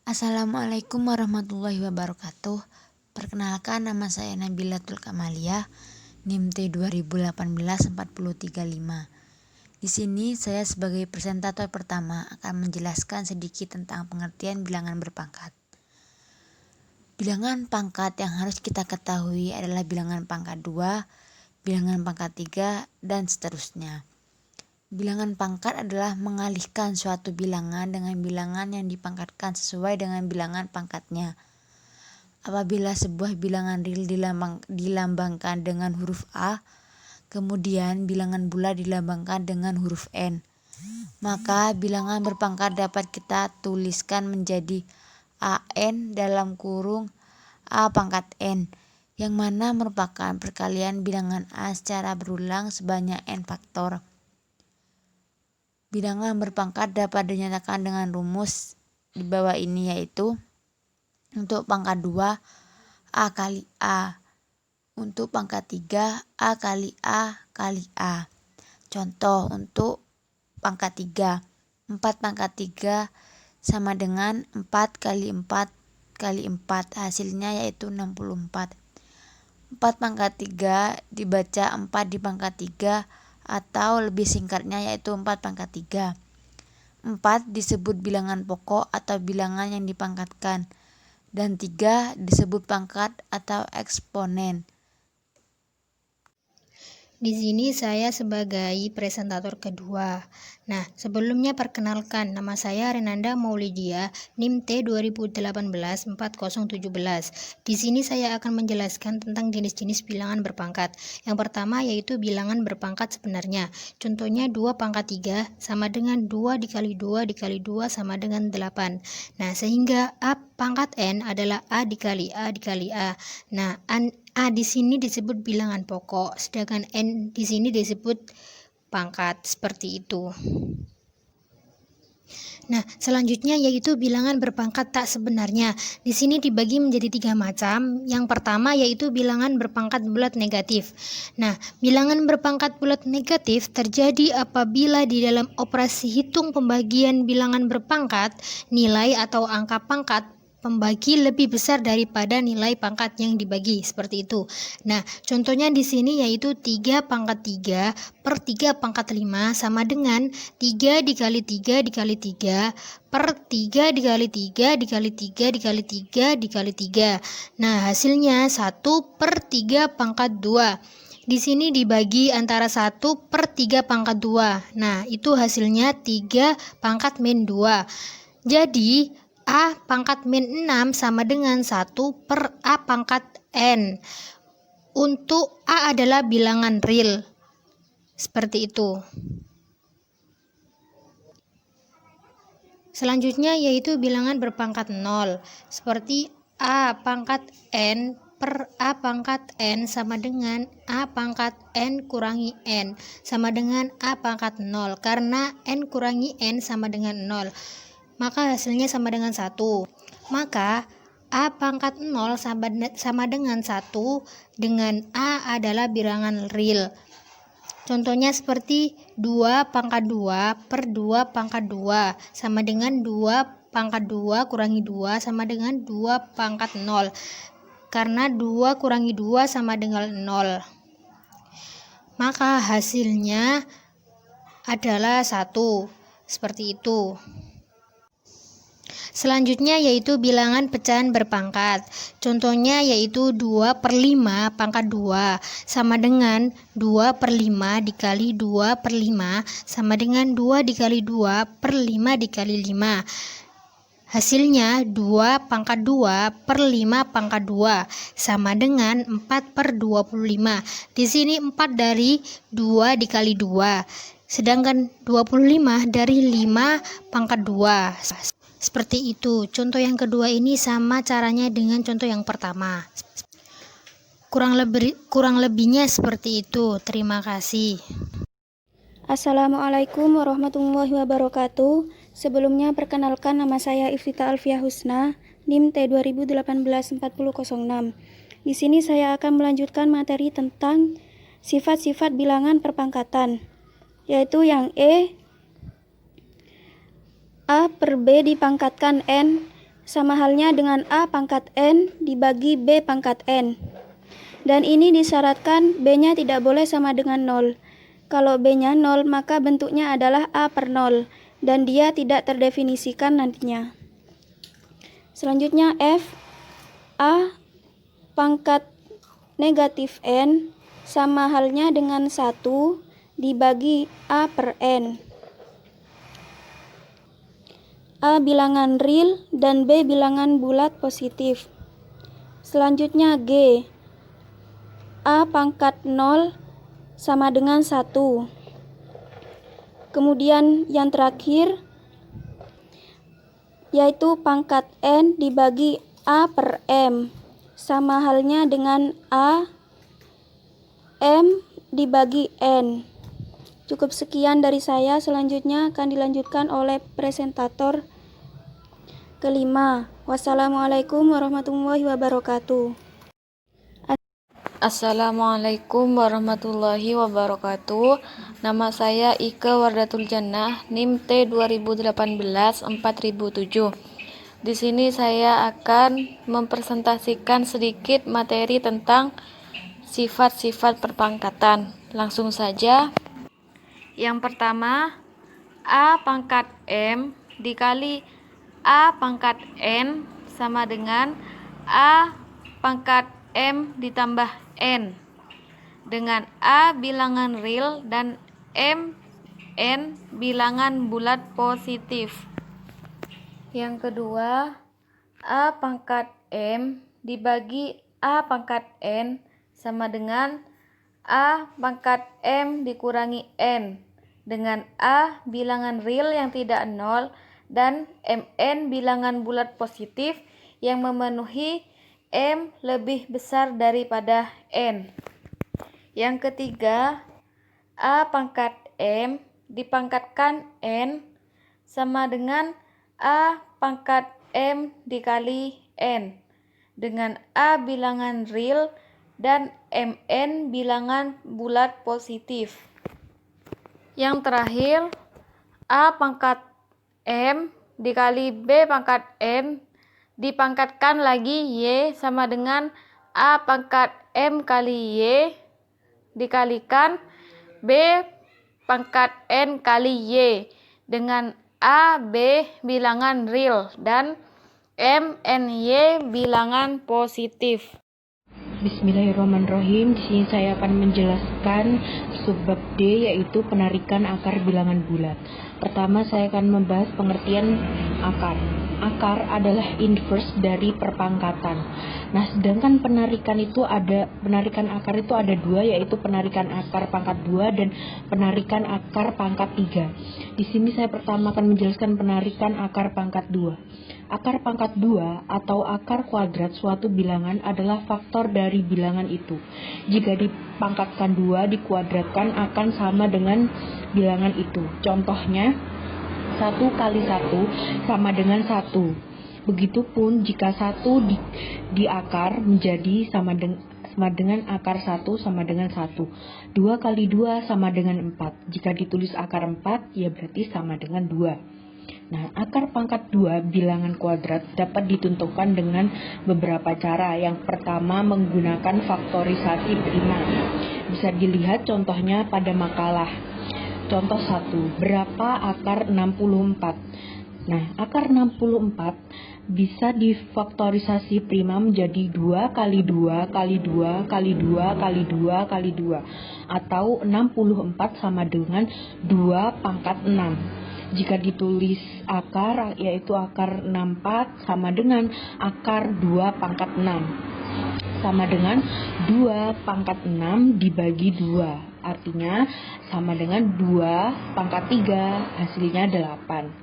Assalamualaikum warahmatullahi wabarakatuh. Perkenalkan, nama saya Nabilatul Kamalia, NIM T 2018-40335. Di sini saya sebagai presentator pertama akan menjelaskan sedikit tentang pengertian bilangan berpangkat. Bilangan pangkat yang harus kita ketahui adalah bilangan pangkat 2, bilangan pangkat 3, dan seterusnya. Bilangan pangkat adalah mengalihkan suatu bilangan dengan bilangan yang dipangkatkan sesuai dengan bilangan pangkatnya. Apabila sebuah bilangan real dilambangkan dengan huruf A, kemudian bilangan bulat dilambangkan dengan huruf N, maka bilangan berpangkat dapat kita tuliskan menjadi AN dalam kurung A pangkat N, yang mana merupakan perkalian bilangan A secara berulang sebanyak N faktor. Bilangan berpangkat dapat dinyatakan dengan rumus di bawah ini, yaitu untuk pangkat 2 A kali A, untuk pangkat 3 A kali A kali A. Contoh untuk pangkat 3, 4 pangkat 3 sama dengan 4 kali 4 kali 4, hasilnya yaitu 64. 4 pangkat 3 dibaca 4 di pangkat 3, atau lebih singkatnya yaitu 4 pangkat 3. 4 disebut bilangan pokok atau bilangan yang dipangkatkan, dan 3 disebut pangkat atau eksponen. Di sini saya sebagai presentator kedua. Nah, sebelumnya perkenalkan, nama saya Renanda Maulidia, NIM T 2018-40117. Di sini saya akan menjelaskan tentang jenis-jenis bilangan berpangkat. Yang pertama yaitu bilangan berpangkat sebenarnya. Contohnya 2 pangkat 3 sama dengan 2 dikali 2 dikali 2 sama dengan 8. Nah, sehingga A pangkat N adalah A dikali A dikali A. Nah, A di sini disebut bilangan pokok, sedangkan N di sini disebut pangkat, seperti itu. Nah, selanjutnya yaitu bilangan berpangkat tak sebenarnya. Di sini dibagi menjadi 3 macam. Yang pertama yaitu bilangan berpangkat bulat negatif. Nah, bilangan berpangkat bulat negatif terjadi apabila di dalam operasi hitung pembagian bilangan berpangkat, nilai atau angka pangkat pembagi lebih besar daripada nilai pangkat yang dibagi, seperti itu. Nah, contohnya di sini yaitu 3 pangkat 3 per 3 pangkat 5 sama dengan 3 dikali 3 dikali 3 per 3 dikali 3 dikali 3 dikali 3 dikali 3. Nah, hasilnya 1 per 3 pangkat 2. Di sini dibagi antara 1 per 3 pangkat 2. Nah, itu hasilnya 3 pangkat min 2. Jadi, A pangkat min 6 sama dengan 1 per A pangkat N. Untuk A adalah bilangan real. Seperti itu. Selanjutnya yaitu bilangan berpangkat 0. Seperti A pangkat N per A pangkat N sama dengan A pangkat N kurangi N sama dengan A pangkat 0. Karena N kurangi N sama dengan 0, maka hasilnya sama dengan 1. Maka A pangkat 0 sama dengan 1 dengan A adalah bilangan real. Contohnya seperti 2 pangkat 2 per 2 pangkat 2 sama dengan 2 pangkat 2 kurangi 2 sama dengan 2 pangkat 0. Karena 2 kurangi 2 sama dengan 0. Maka hasilnya adalah 1. Seperti itu. Selanjutnya yaitu bilangan pecahan berpangkat. Contohnya yaitu 2 per 5 pangkat 2 sama dengan 2 per 5 dikali 2 per 5 sama dengan 2 dikali 2 per 5 dikali 5. Hasilnya 2 pangkat 2 per 5 pangkat 2 sama dengan 4 per 25. Di sini 4 dari 2 dikali 2. Sedangkan 25 dari 5 pangkat 2. Seperti itu. Contoh yang kedua ini sama caranya dengan contoh yang pertama. Kurang lebihnya seperti itu. Terima kasih. Assalamualaikum warahmatullahi wabarakatuh. Sebelumnya perkenalkan, nama saya Iftita Alfiah Husna, NIM T 2018-4006. Di sini saya akan melanjutkan materi tentang sifat-sifat bilangan perpangkatan, yaitu yang A per B dipangkatkan N sama halnya dengan A pangkat N dibagi B pangkat N. Dan ini disyaratkan B-nya tidak boleh sama dengan 0. Kalau B-nya 0, maka bentuknya adalah A per 0, dan dia tidak terdefinisikan nantinya. Selanjutnya F, A pangkat negatif N sama halnya dengan 1 dibagi A per N. A bilangan real dan B bilangan bulat positif. Selanjutnya G, A pangkat 0 sama dengan 1. Kemudian yang terakhir yaitu pangkat N dibagi A per M sama halnya dengan A M dibagi N. Cukup sekian dari saya, selanjutnya akan dilanjutkan oleh presentator kelima. Wassalamualaikum warahmatullahi wabarakatuh. Assalamualaikum warahmatullahi wabarakatuh. Nama saya Ike Wardatul Jannah, NIM T 2018-4007. Di sini saya akan mempresentasikan sedikit materi tentang sifat-sifat perpangkatan. Langsung saja. Yang pertama, A pangkat M dikali A pangkat N sama dengan A pangkat M ditambah N dengan A bilangan real dan N bilangan bulat positif. Yang kedua, A pangkat M dibagi A pangkat N sama dengan A pangkat M dikurangi N dengan A bilangan real yang tidak 0 dan Mn bilangan bulat positif yang memenuhi M lebih besar daripada N. Yang ketiga, A pangkat M dipangkatkan N sama dengan A pangkat M dikali N dengan A bilangan real dan Mn bilangan bulat positif. Yang terakhir, A pangkat M dikali B pangkat N dipangkatkan lagi Y sama dengan A pangkat M kali Y dikalikan B pangkat N kali Y dengan A, B bilangan real dan M, N, Y bilangan positif. Bismillahirrahmanirrahim. Di sini saya akan menjelaskan subbab D, yaitu penarikan akar bilangan bulat. Pertama, saya akan membahas pengertian akar. Akar adalah inverse dari perpangkatan. Nah, sedangkan penarikan akar itu ada dua, yaitu penarikan akar pangkat 2 dan penarikan akar pangkat 3. Di sini saya pertama akan menjelaskan penarikan akar pangkat 2. Akar pangkat 2 atau akar kuadrat suatu bilangan adalah faktor dari bilangan itu. Jika dipangkatkan 2 dikuadratkan akan sama dengan bilangan itu. Contohnya 1 kali 1 sama dengan 1. Begitupun jika 1 di akar menjadi sama dengan akar 1 sama dengan 1. 2 kali 2 sama dengan 4. Jika ditulis akar 4, ya berarti sama dengan 2. Nah, akar pangkat 2 bilangan kuadrat dapat ditentukan dengan beberapa cara. Yang pertama, menggunakan faktorisasi prima. Bisa dilihat contohnya pada makalah. Contoh 1, berapa akar 64? Nah, akar 64 bisa difaktorisasi prima menjadi 2 kali 2 kali 2 kali 2 kali 2 kali 2 atau 64 sama dengan 2 pangkat 6. Jika ditulis akar, yaitu akar 64 sama dengan akar 2 pangkat 6 sama dengan 2 pangkat 6 dibagi 2, artinya sama dengan 2 pangkat 3, hasilnya 8.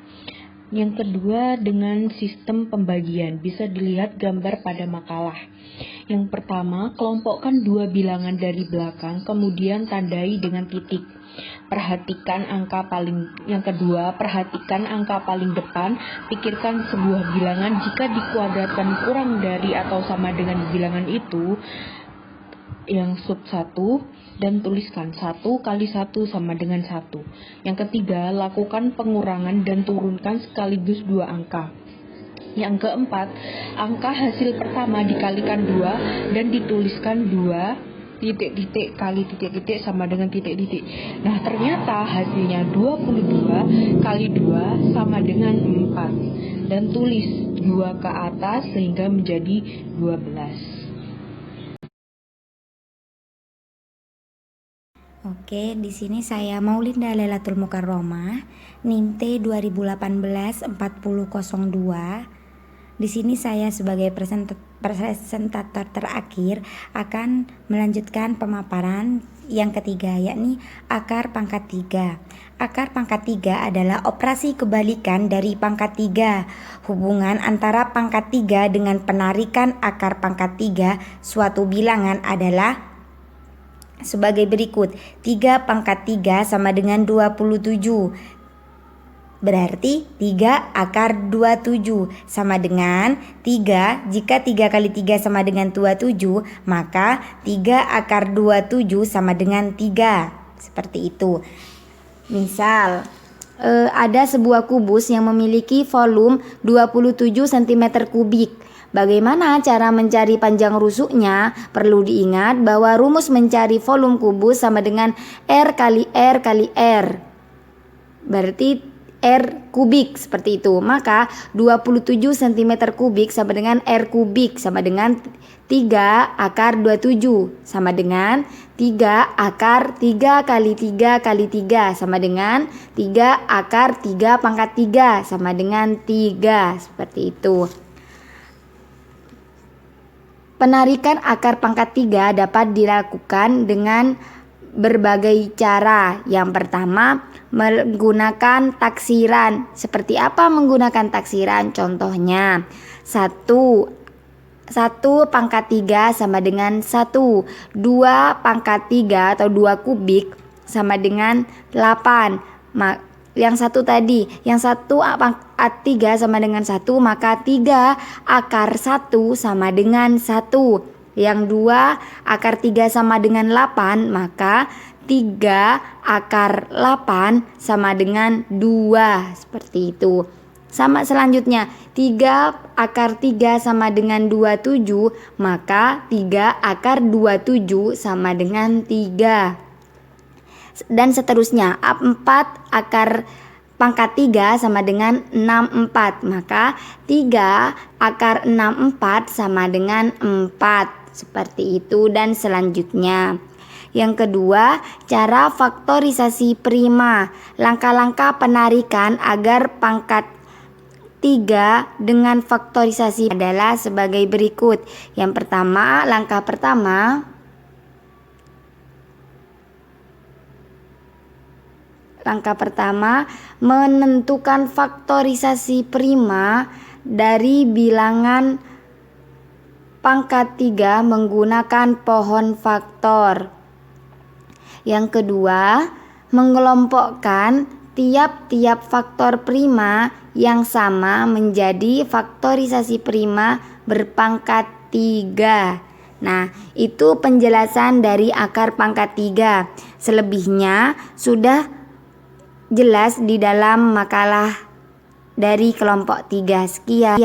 Yang kedua, dengan sistem pembagian. Bisa dilihat gambar pada makalah. Yang pertama, kelompokkan 2 bilangan dari belakang, kemudian tandai dengan titik. Yang kedua, perhatikan angka paling depan. Pikirkan sebuah bilangan jika dikuadratkan kurang dari atau sama dengan bilangan itu, yang sub 1, dan tuliskan 1 kali 1 sama dengan 1. Yang ketiga, lakukan pengurangan dan turunkan sekaligus 2 angka. Yang keempat, angka hasil pertama dikalikan 2 dan dituliskan 2 titik-titik kali titik-titik sama dengan titik-titik. Nah, ternyata hasilnya 22 kali 2 sama dengan 4. Dan tulis 2 ke atas sehingga menjadi 12. Oke, di sini saya Maulinda Lailatul Mukarromah, NIM T 2018-4002. Di sini saya sebagai presentator terakhir akan melanjutkan pemaparan yang ketiga, yakni akar pangkat 3. Akar pangkat 3 adalah operasi kebalikan dari pangkat 3. Hubungan antara pangkat 3 dengan penarikan akar pangkat 3 suatu bilangan adalah sebagai berikut. 3 pangkat 3 sama dengan 27. Berarti 3 akar 27 sama dengan 3. Jika 3 kali 3 sama dengan 27, maka 3 akar 27 sama dengan 3. Seperti itu. Misal, ada sebuah kubus yang memiliki volume 27 cm kubik. Bagaimana cara mencari panjang rusuknya? Perlu diingat bahwa rumus mencari volume kubus sama dengan R kali R kali R. Berarti R kubik, seperti itu. Maka 27 cm kubik sama dengan R kubik sama dengan 3 akar 27 sama dengan 3 akar 3 kali 3 kali 3 sama dengan 3 akar 3 pangkat 3 sama dengan 3. Seperti itu. Penarikan akar pangkat 3 dapat dilakukan dengan berbagai cara. Yang pertama, menggunakan taksiran. Seperti apa menggunakan taksiran? Contohnya, 1 pangkat 3 sama dengan 1. 2 pangkat 3 atau 2 kubik sama dengan 8. Yang satu tadi, yang 1 pangkat 3 sama dengan 1, maka 3 akar 1 sama dengan 1. Yang 2 akar 3 sama dengan 8, maka 3 akar 8 sama dengan 2. Seperti itu. Sama selanjutnya, 3 akar 3 sama dengan 27, maka 3 akar 27 sama dengan 3. Dan seterusnya, 4 akar pangkat 3 sama dengan 64, maka 3 akar 64 sama dengan 4. Seperti itu dan selanjutnya. Yang kedua, cara faktorisasi prima. Langkah-langkah penarikan agar pangkat 3 dengan faktorisasi adalah sebagai berikut. Yang pertama, langkah pertama, menentukan faktorisasi prima dari bilangan pangkat 3 menggunakan pohon faktor. Yang kedua, mengelompokkan tiap-tiap faktor prima yang sama menjadi faktorisasi prima berpangkat 3. Nah, itu penjelasan dari akar pangkat 3. Selebihnya sudah jelas di dalam makalah dari kelompok 3. Sekian.